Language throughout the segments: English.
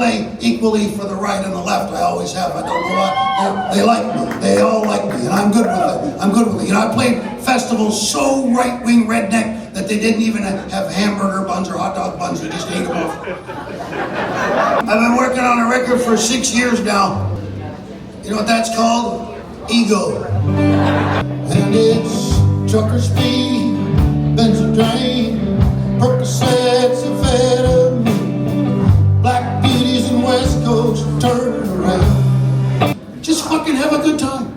play equally for the right and the left. I always have. I don't know why. They like me. They all like me, and I'm good with it. I'm good with it. You know, I played festivals so right-wing redneck that they didn't even have hamburger buns or hot dog buns. They just ate them off. I've been working on a record for 6 years now. You know what that's called? Ego. And it's trucker speed, Benzodrine, Percocets, amphetamine, black beauties and West Coast, turn around. Just fucking have a good time.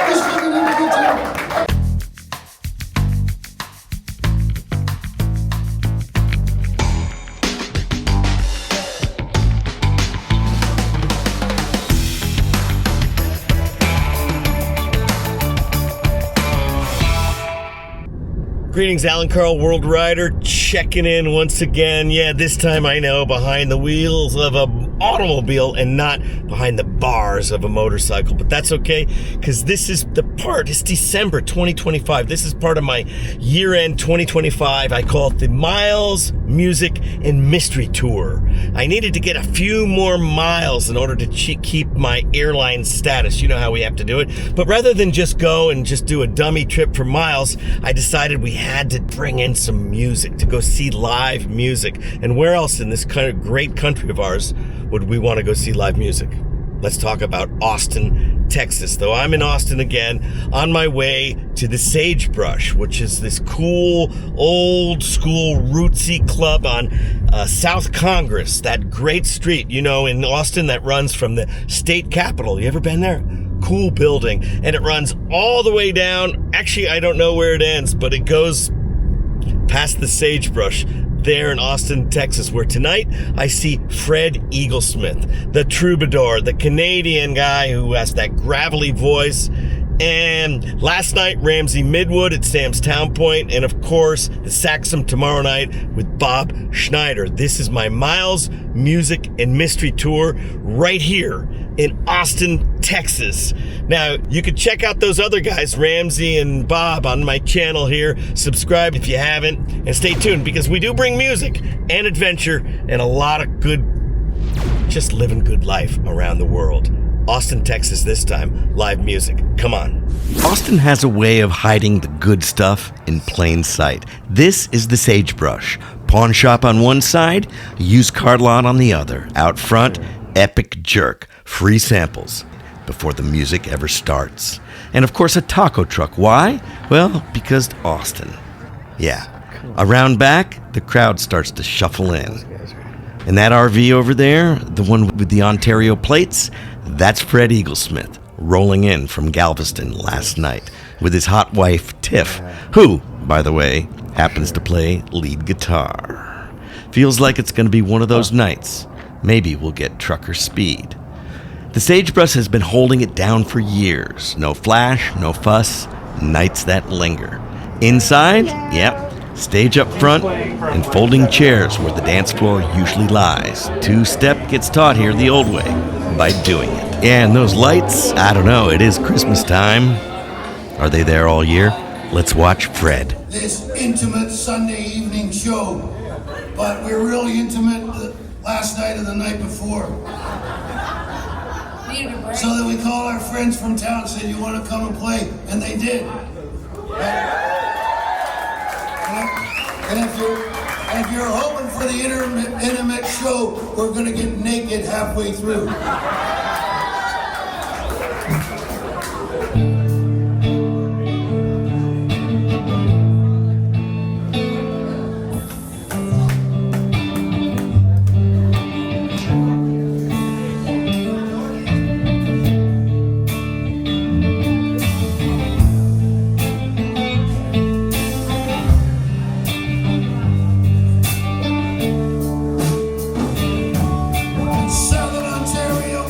Just fucking have a good time. Greetings, Alan Carl, WorldRider, checking in once again. Yeah, this time I know, behind the wheels of an automobile and not behind the bars of a motorcycle. But that's okay, because this is the part, it's December 2025. This is part of my year-end 2025. I call it the Miles, Music, and Mystery Tour. I needed to get a few more miles in order to keep my airline status. You know how we have to do it. But rather than just go and just do a dummy trip for miles, I decided we had to bring in some music, to go see live music. And where else in this kind of great country of ours would we want to go see live music? Let's talk about Austin, Texas. Though I'm in Austin again, on my way to the Sagebrush, which is this cool, old school, rootsy club on South Congress, that great street, you know, in Austin that runs from the state capitol. You ever been there? Cool building. And it runs all the way down. Actually, I don't know where it ends, but it goes past the Sagebrush there in Austin, Texas, where tonight I see Fred Eaglesmith, the troubadour, the Canadian guy who has that gravelly voice. And last night, Ramsey Midwood at Sam's Town Point, and of course, the Saxum tomorrow night with Bob Schneider. This is my Miles, Music, and Mystery Tour right here in Austin, Texas. Now, you can check out those other guys, Ramsey and Bob, on my channel here. Subscribe if you haven't, and stay tuned, because we do bring music and adventure and a lot of good, just living good life around the world. Austin, Texas this time, live music. Come on. Austin has a way of hiding the good stuff in plain sight. This is the Sagebrush. Pawn shop on one side, used car lot on the other. Out front, epic jerk. Free samples before the music ever starts. And of course, a taco truck. Why? Well, because Austin. Yeah. Around back, the crowd starts to shuffle in. And that RV over there, the one with the Ontario plates, that's Fred Eaglesmith, rolling in from Galveston last night with his hot wife, Tif, who, by the way, happens to play lead guitar. Feels like it's going to be one of those nights. Maybe we'll get trucker speed. The Sagebrush has been holding it down for years. No flash, no fuss, nights that linger. Inside, yep. Stage up front, and folding chairs where the dance floor usually lies. Two-step gets taught here the old way, by doing it. Yeah, and those lights, I don't know, it is Christmas time. Are they there all year? Let's watch Fred. This intimate Sunday evening show, but we're really intimate the last night and the night before. So that we called our friends from town and said, you want to come and play? And they did. And if you're hoping for the intimate show, we're going to get naked halfway through. Southern Ontario,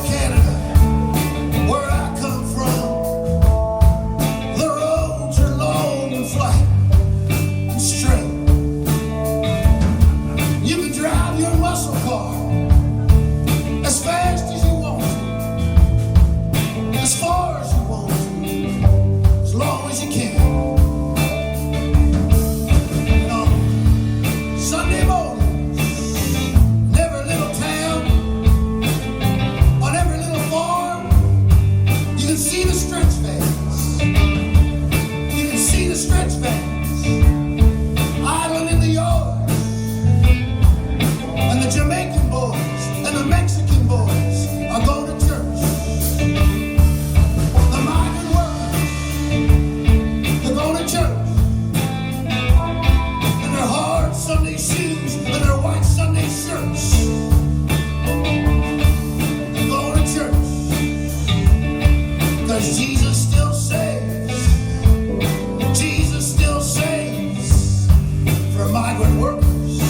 'cause Jesus still saves. Jesus still saves for migrant workers.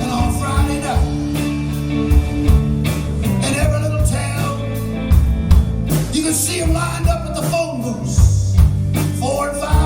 And on Friday night, in every little town, you can see them lined up at the phone booths, 4 and 5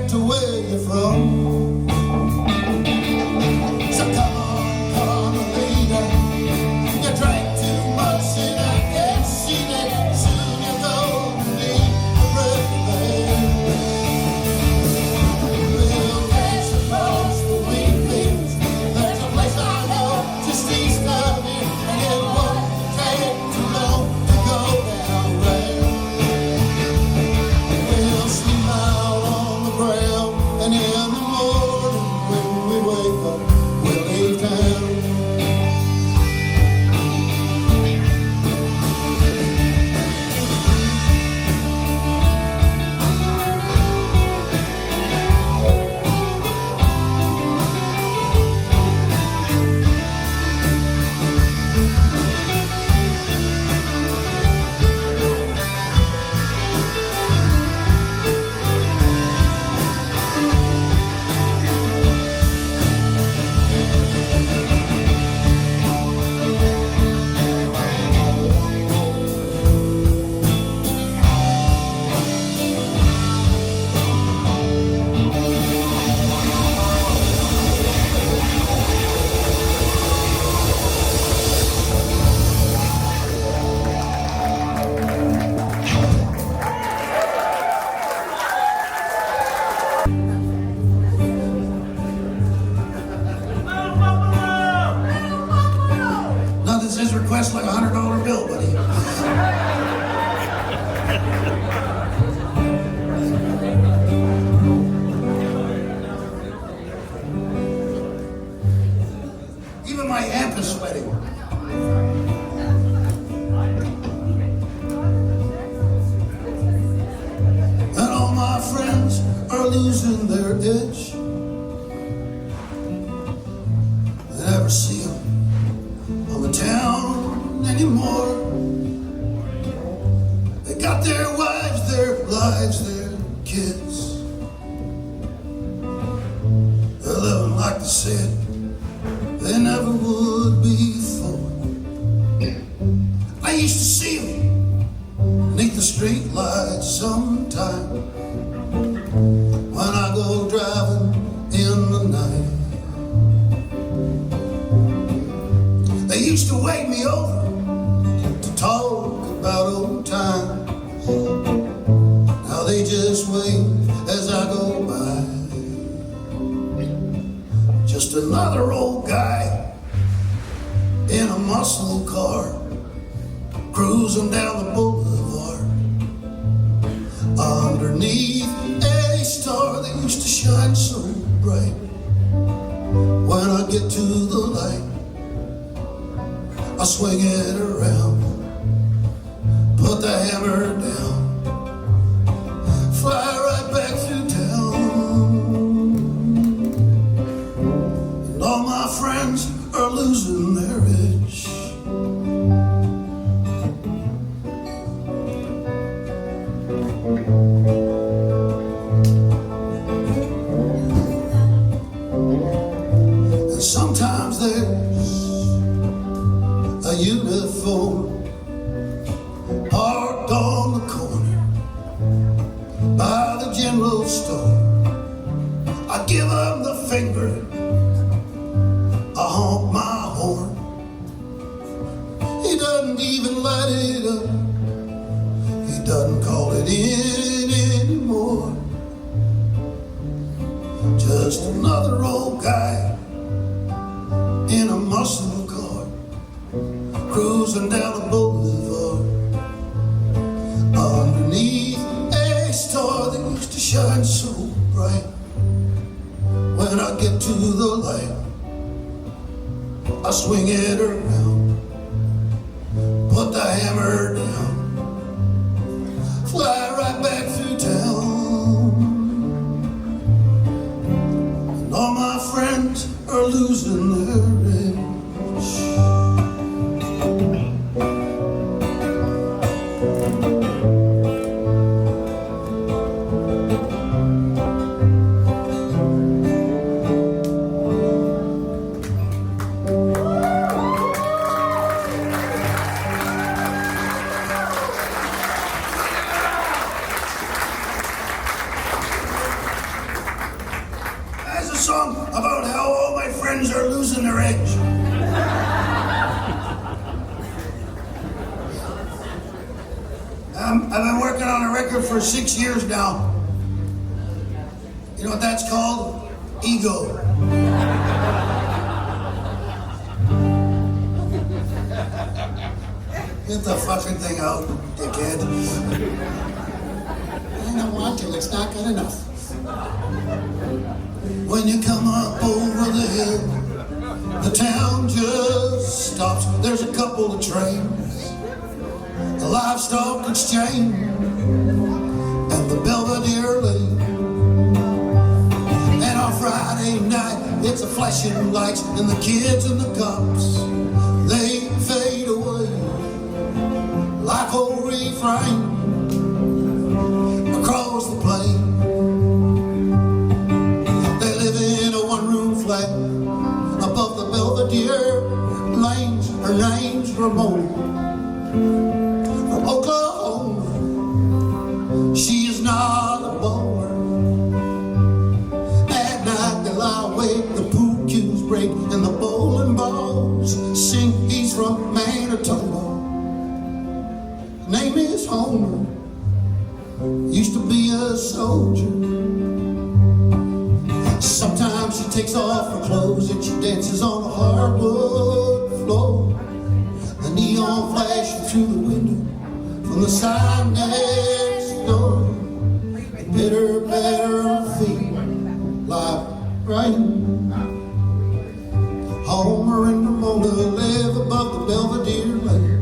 back to where you're from. So come on, lady. You drank too much and I can't see that. Soon you're gonna need a breath of air. We'll dance across the wheat fields. There's a place I know just east of here, and it won't take too long to go down there. We'll sleep out on the ground, and in the morning when we wake up, we'll leave town. Nothing says request like $100 bill, buddy. Even my amp is sweating. And all my friends are losing their edge. I never see them on the town anymore. They got their wives, their lives, their kids. They're living like they said they never would before. I used to see them beneath the street lights sometime when I go driving in the night. They used to wake me over to talk about old times. Now they just wave as I go by. Just another old guy in a muscle car, cruising down the boulevard. Underneath a star that used to shine so bright. When I get to the light, I swing it around, put the hammer down, fly right back through town. And all my friends are losing their edge. And sometimes there's a uniform parked on the corner by the general store. I give him the finger, I honk my horn. He doesn't even light it up, he doesn't call it in anymore. Just another old guy in a muscle car, cruising down the boulevard. Underneath a star that used to shine so bright. When I get to the light, I swing it around, put the hammer down, fly right back through town. And all my friends are losing their edge. song about how all my friends are losing their edge. I've been working on a record for 6 years now. You know what that's called? Ego. Get the fucking thing out, dickhead. I don't want to, it's not good enough. When you come up over the hill, the town just stops. There's a couple of trains, the livestock exchange, and the Belvedere Lane. And on Friday night, it's a flashing lights, and the kids and the cops, they fade away like old refrain across the plain. They live in a one-room flat above the Belvedere lanes. Her name's Ramona from Oklahoma. She is not a bowler. At night they lie awake, the pool cues break, and the bowling balls sing. He's from Manitoba. Name is Homer. Used to be a soldier. Sometimes she takes off her clothes and she dances on the hardwood floor. The neon flashing through the window from the sign next door. The bitter patter of feet like rain. Homer and Ramona live above the Belvedere Lane.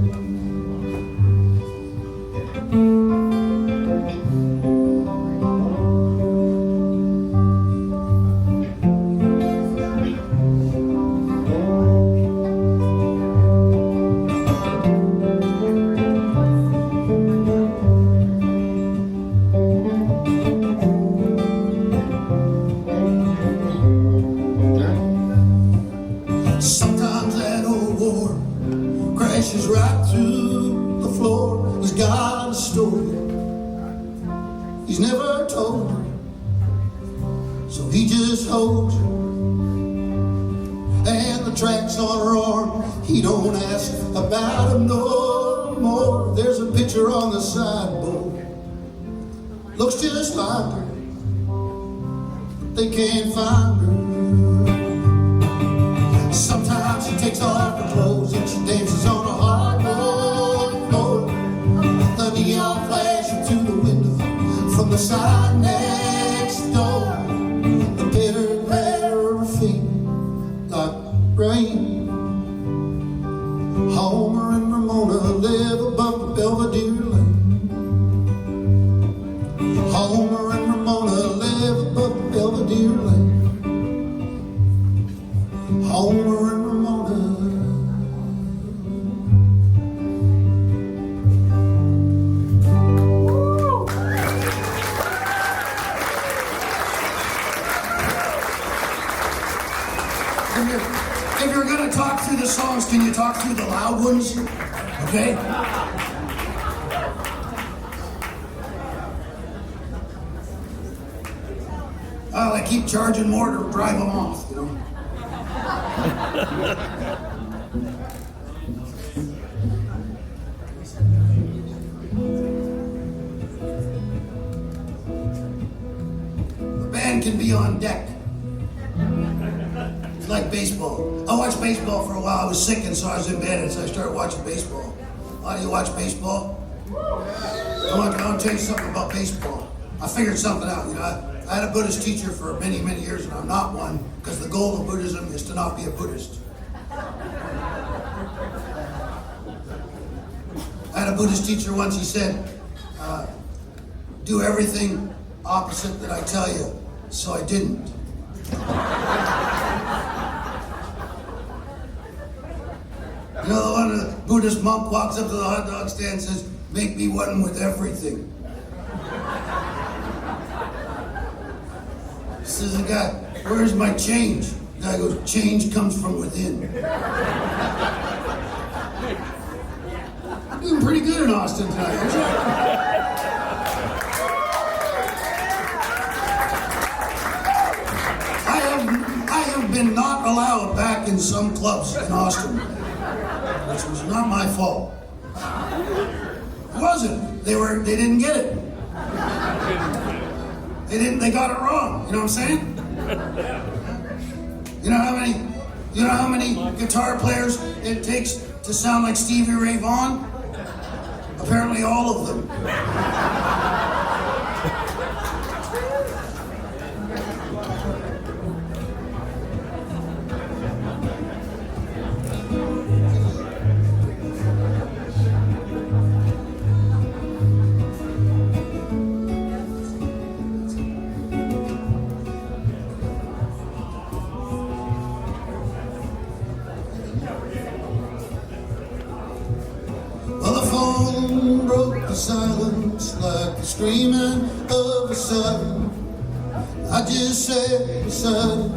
Sometimes that old war crashes right through the floor. He's got a story he's never told her, so he just holds her. And the tracks on her arm, he don't ask about them no more. There's a picture on the sideboard, looks just like her, but they can't find her. Sometimes she takes off her clothes and she dances on a hardwood floor. The neon flashing through the window from the side next door. The bitter patter of her feet like rain. Homer and Ramona live above the Belvedere Lane. Homer and Ramona live above the Belvedere Lane. Homer and Ramona. If you're gonna talk through the songs, can you talk through the loud ones? Okay? Oh, they keep charging more to drive them off, you know? The band can be on deck. It's like baseball. I watched baseball for a while. I was sick and so I was in bed, and so I started watching baseball. Why do you watch baseball? I want to tell you something about baseball. I figured something out, you know. I had a Buddhist teacher for many, many years, and I'm not one, because the goal of Buddhism is to not be a Buddhist. I had a Buddhist teacher once, he said, do everything opposite that I tell you, so I didn't. You know, when a Buddhist monk walks up to the hot dog stand and says, make me one with everything. Says the guy, where's my change? The guy goes, change comes from within. Doing pretty good in Austin tonight, aren't you? I have been not allowed back in some clubs in Austin, which was not my fault. It wasn't. They didn't get it. They got it wrong. You know what I'm saying? You know how many guitar players it takes to sound like Stevie Ray Vaughan? Apparently all of them. Broke the silence like the screaming of a siren. I just sat beside it,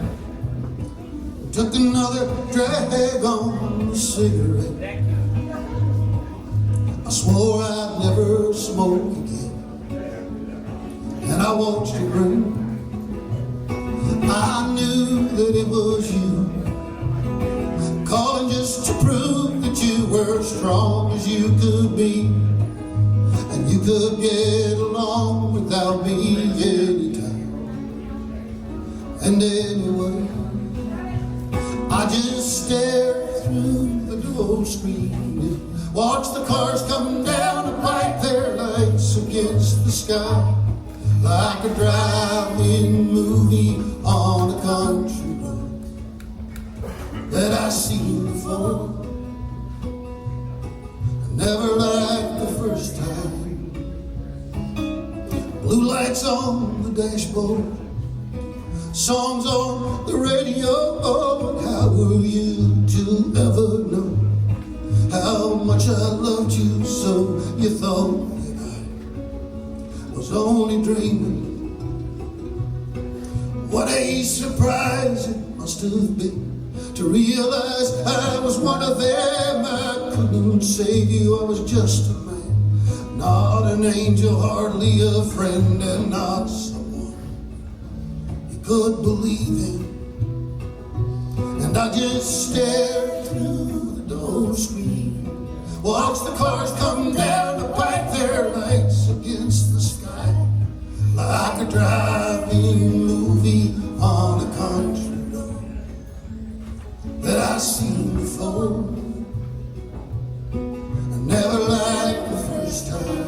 took another drag on the cigarette. I swore I'd never smoke again, and I watched it burn. I knew that it was you, calling just to prove that you were strong as you could be. And you could get along without me anytime. And anyway, I just stared through the door screen and watched the cars come down and light their lights against the sky, like a drive-in movie on a country road that I've seen before. I never liked the first time. Blue lights on the dashboard, songs on the radio. Oh, and how were you to ever know how much I loved you? So you thought that I was only dreaming. What a surprise it must have been to realize I was one of them. I couldn't save you, I was just a man. Not an angel, hardly a friend, and not someone you could believe in. And I just stared through the door screen, watched the cars come down to bite their lights against the sky, like a drive-in movie on a country road that I've seen before. I never liked the first time.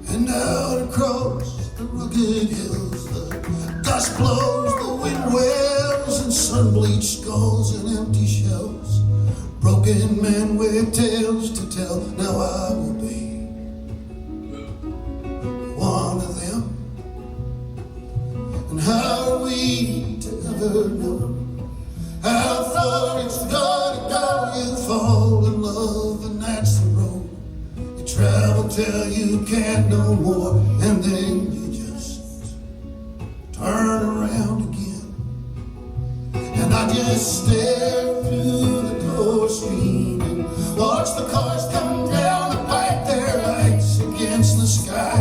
And out across the rugged hills, the dust blows, the wind wails, and sun-bleached skulls and empty shells. Broken men with tales to tell. Now I will be one of them. And how are we to ever know how far it's gotta go? You fall in love, and that's the road. Travel till you can't no more, and then you just turn around again. And I just stare through the door screen and watch the cars come down and bite their lights against the sky,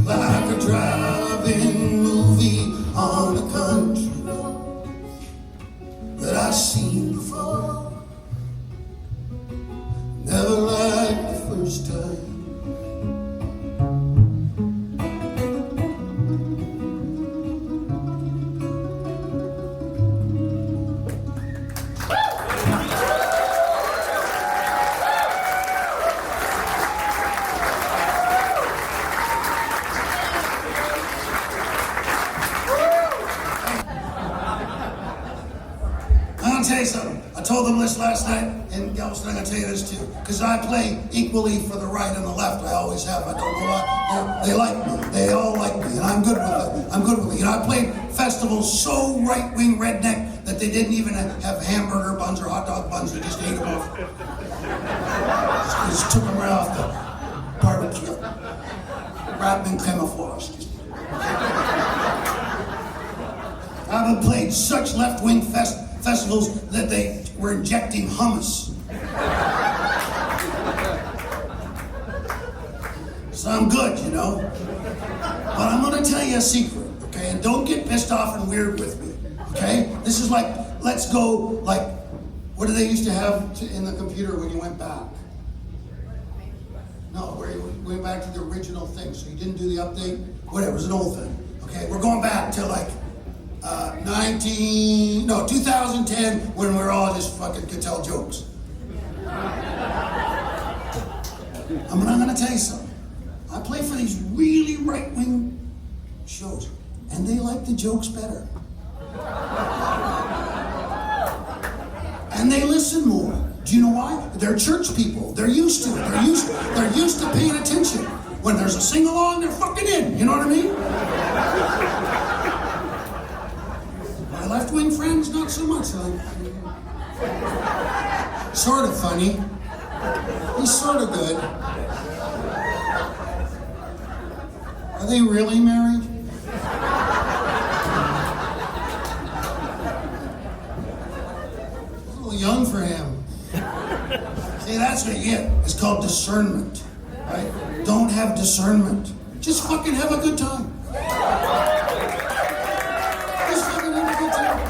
like a drive-in movie on a country road that I've seen before. Never liked the first time. I'll tell you something. I told them this last night, and Galveston, I'm going to tell you this too. Because I play equally for the right and the left. I always have. I don't know why. They like me. They all like me, and I'm good with it. I'm good with it. You know, I played festivals so right-wing redneck that they didn't even have hamburger buns or hot dog buns. They just ate them off. Just took them right off the barbecue. Wrapped in camouflage. I've played such left-wing festivals that they were injecting hummus. So I'm good, you know. But I'm gonna tell you a secret, okay? And don't get pissed off and weird with me, okay? This is like, let's go, like, what do they used to have in the computer when you went back? No, where you went back to the original thing, so you didn't do the update? Whatever, it's an old thing, okay? We're going back to like 2010 when we were all just fucking could tell jokes. I'm gonna tell you something. I play for these really right-wing shows, and they like the jokes better. And they listen more. Do you know why? They're church people. They're used to it. They're used to paying attention. When there's a sing-along, they're fucking in. You know what I mean? My left-wing friends, not so much. Sort of funny. He's sort of good. Are they really married? A little young for him. See, that's what you get. It's called discernment, right? Don't have discernment. Just fucking have a good time. Just fucking have a good time.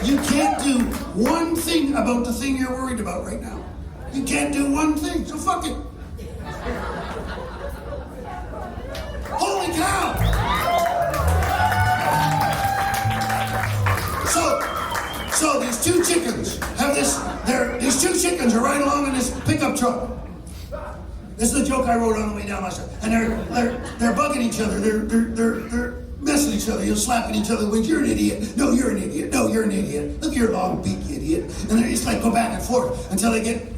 You can't do one thing about the thing you're worried about right now. You can't do one thing, so fuck it. Holy cow! So these two chickens have this. These two chickens are right along in this pickup truck. This is the joke I wrote on the way down last time. And they're bugging each other. They're messing each other. You're slapping each other with, "You're an idiot. No, you're an idiot. No, you're an idiot. Look at your long beak, idiot." And they just like go back and forth until they get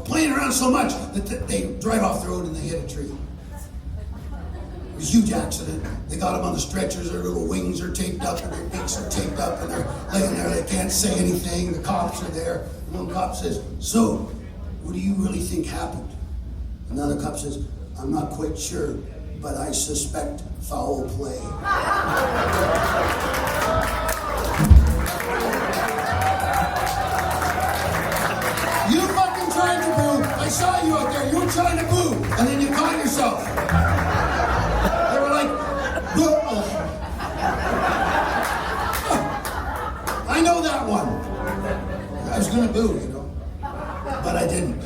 playing around so much that they drive off the road and they hit a tree. It was a huge accident. They got them on the stretchers. Their little wings are taped up and their beaks are taped up and they're laying there. They can't say anything. The cops are there. And one cop says, "So, what do you really think happened?" Another cop says, "I'm not quite sure, but I suspect foul play." You fucking tried to boo. I saw you out there. You were trying to boo. And then you caught yourself. They were like, "Oh." I know that one. I was gonna boo, you know. But I didn't.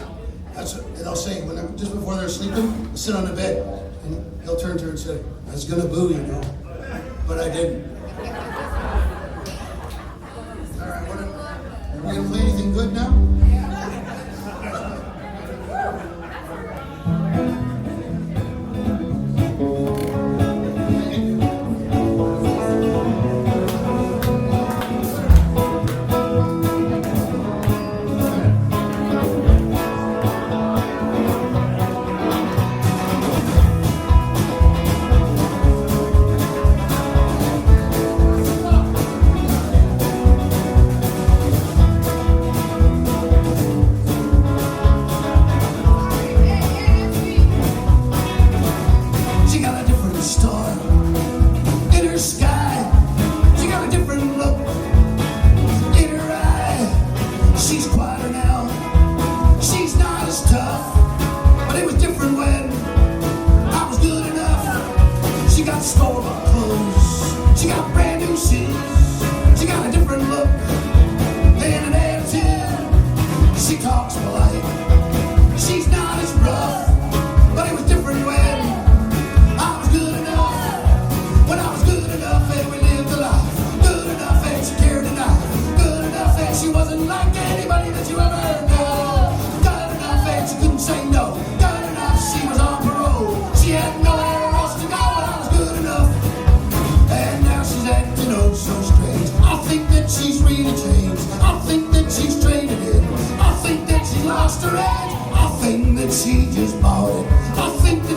That's what they'll say when just before they're sleeping, sit on the bed. And he'll turn to her and say, "I was gonna boo, you know. But I didn't." All right, are we gonna play anything good now?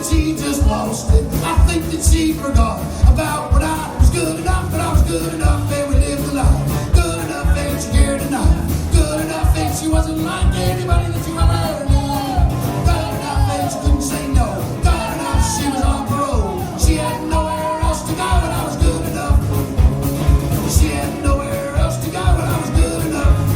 She just lost it. I think that she forgot about what I was good enough, but I was good good enough and we lived the life. Good enough ain't scared to die. Good enough ain't she wasn't like anybody that you ever knew. Good enough ain't she couldn't say no. Good enough she was on parole. She had nowhere else to go and I was good enough. She had nowhere else to go and I was good enough.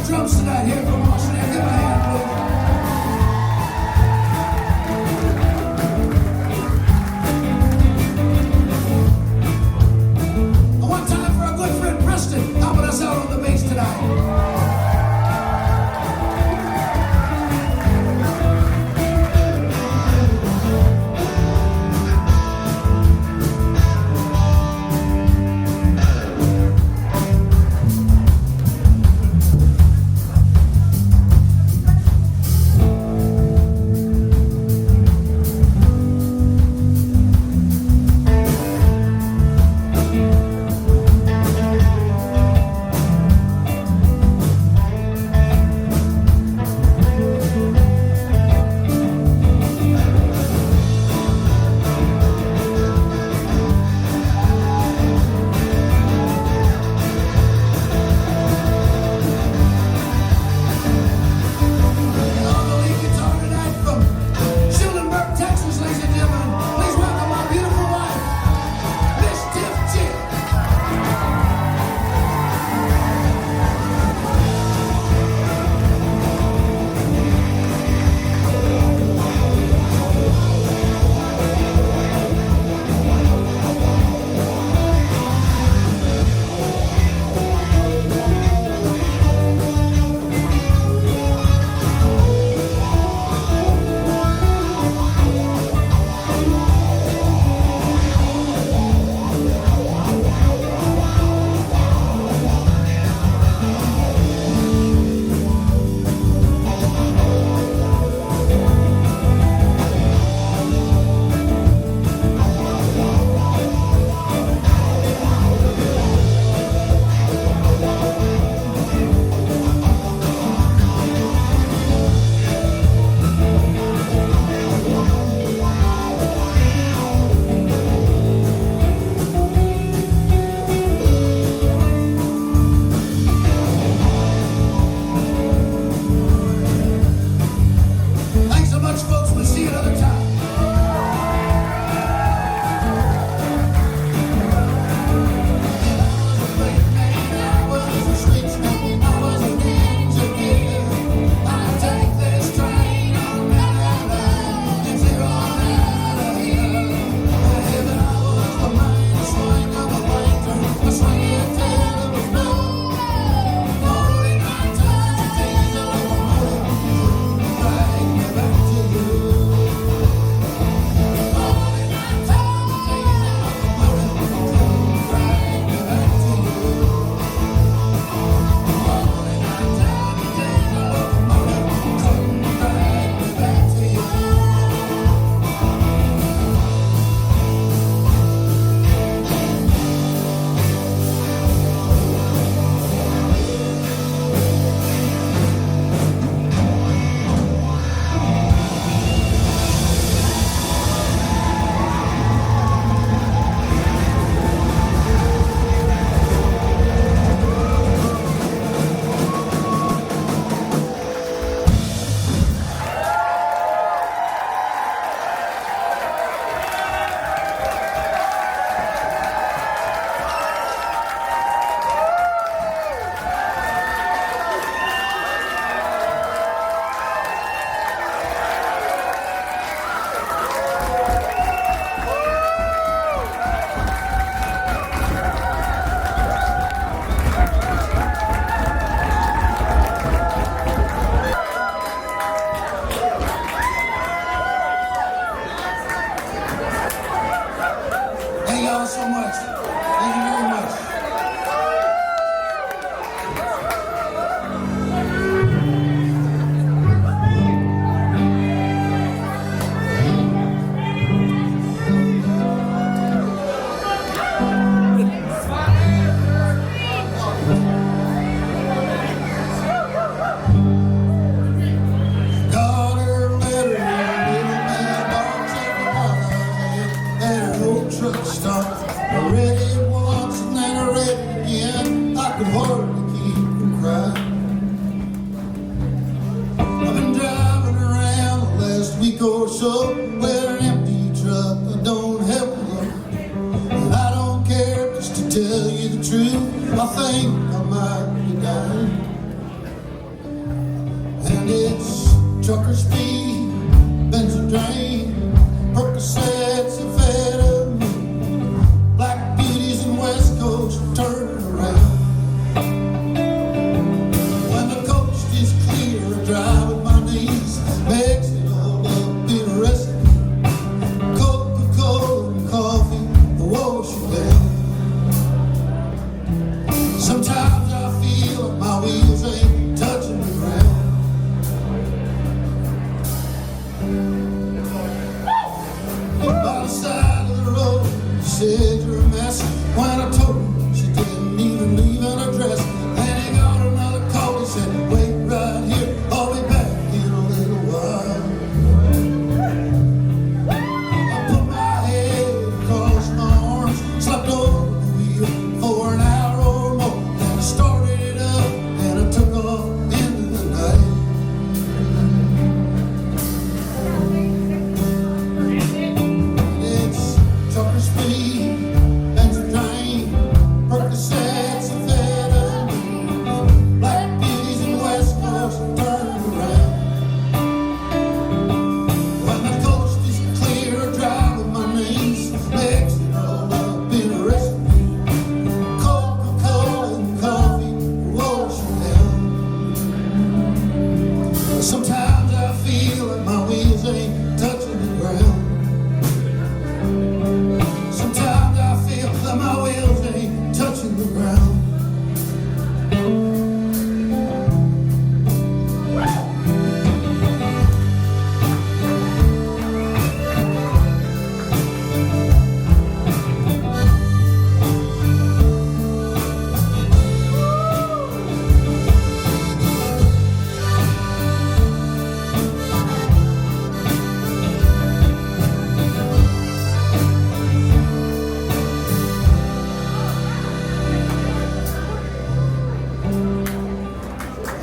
drums tonight here from Washington. Give him a hand, please. One time for our good friend Preston, helping us out on the bass tonight. so wear an empty truck. I don't have a look, and I don't care, just to tell you the truth. I think I might be dying. trucker speed, bends a drain, Percocets and amphetamine, black beauties and West Coast turning around. When the coast is clear, I drive with my knees, mix it all up in a recipe, Coca-Cola and coffee, the wash you down. Sometimes I feel like my wheels ain't touching the ground. By the side of the road, she said you're a mess. When I told her, she didn't even leave an address. Then he got another call, he said, wait right here, I'll be back in a little while. I put my head across my arms, slept over the wheel for an hour or more. Then I started it up, and I took off into the night. It's trucker speed, bends a drain, Percocets and amphetamine, black beauties and West Coast turning around. When the coast is clear, I drive with my knees, mix it all up in a recipe, Coca-Cola and coffee, wash it down. Sometimes I feel like my wheels ain't touching the ground. Sometimes I feel that my wheels ain't touching the ground.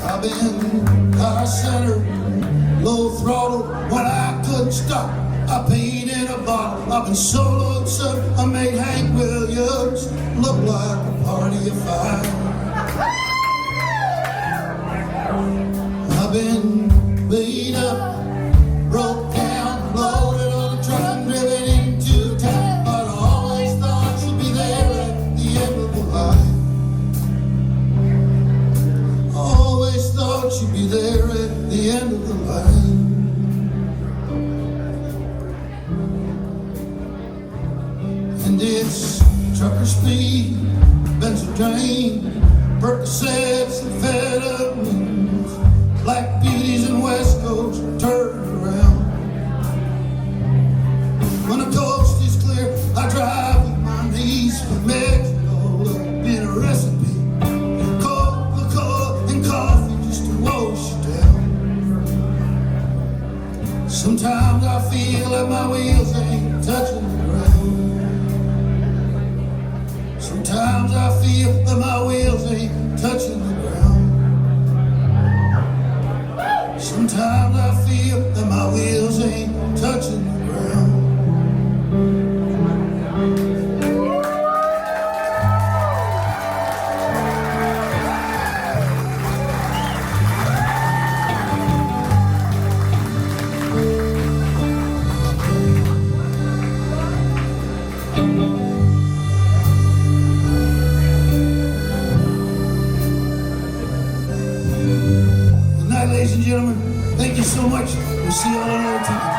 I've been high center, low throttle when I couldn't stop. I peed in a bottle. I've been soloed, so I made Hank Williams look like a party of five. I've been beat up, broke down, loaded on a truck and driven into town. But I always thought she'd be there at the end of the line. Always thought she'd be there at the end of the line. And it's trucker speed, bends a drain, Percocets and amphetamines, black beauties and West Coast turning around. When the coast is clear, I drive with my knees, mix it all up in a recipe, Coca-Cola and coffee just to wash it down. Sometimes I feel like my wheels ain't touching the ground. Sometimes I feel that my wheels ain't touching the ground. Sometimes I feel that my wheels ain't touching the ground. Good night, ladies and gentlemen. Thank you so much. We'll see you all another time.